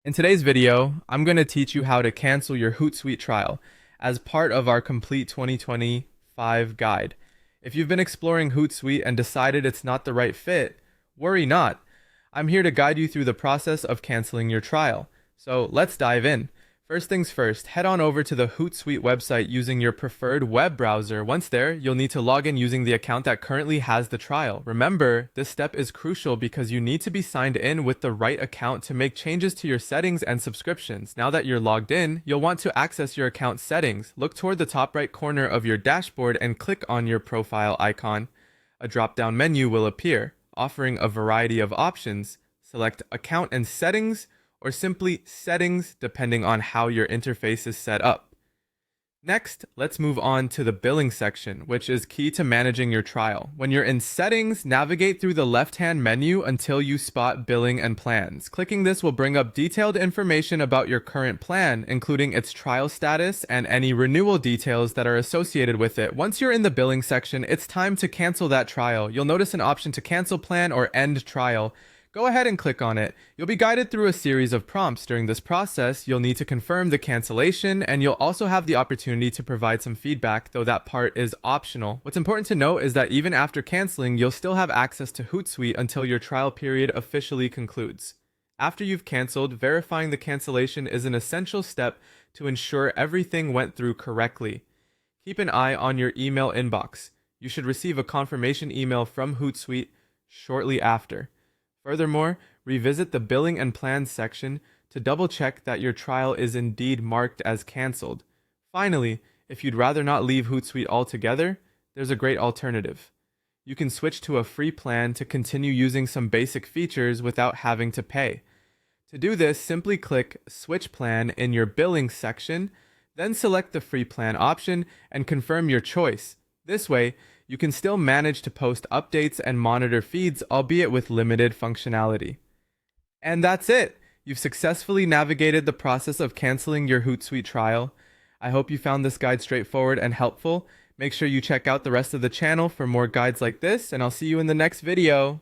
In today's video, I'm going to teach you how to cancel your Hootsuite trial as part of our complete 2025 guide. If you've been exploring Hootsuite and decided it's not the right fit, worry not. I'm here to guide you through the process of canceling your trial. So let's dive in. First things first, head on over to the Hootsuite website using your preferred web browser. Once there, you'll need to log in using the account that currently has the trial. Remember, this step is crucial because you need to be signed in with the right account to make changes to your settings and subscriptions. Now that you're logged in, you'll want to access your account settings. Look toward the top right corner of your dashboard and click on your profile icon. A drop-down menu will appear, offering a variety of options. Select Account and Settings, or simply Settings depending on how your interface is set up. Next, let's move on to the billing section, which is key to managing your trial. When you're in Settings, navigate through the left-hand menu until you spot Billing and Plans. Clicking this will bring up detailed information about your current plan, including its trial status and any renewal details that are associated with it. Once you're in the billing section, it's time to cancel that trial. You'll notice an option to cancel plan or end trial. Go ahead and click on it. You'll be guided through a series of prompts. During this process, you'll need to confirm the cancellation, and you'll also have the opportunity to provide some feedback, though that part is optional. What's important to note is that even after canceling, you'll still have access to Hootsuite until your trial period officially concludes. After you've canceled, verifying the cancellation is an essential step to ensure everything went through correctly. Keep an eye on your email inbox. You should receive a confirmation email from Hootsuite shortly after. Furthermore, revisit the Billing and Plans section to double-check that your trial is indeed marked as canceled. Finally, if you'd rather not leave Hootsuite altogether, there's a great alternative. You can switch to a free plan to continue using some basic features without having to pay. To do this, simply click Switch Plan in your Billing section, then select the free plan option and confirm your choice. This way, you can still manage to post updates and monitor feeds, albeit with limited functionality. And that's it! You've successfully navigated the process of canceling your Hootsuite trial. I hope you found this guide straightforward and helpful. Make sure you check out the rest of the channel for more guides like this, and I'll see you in the next video.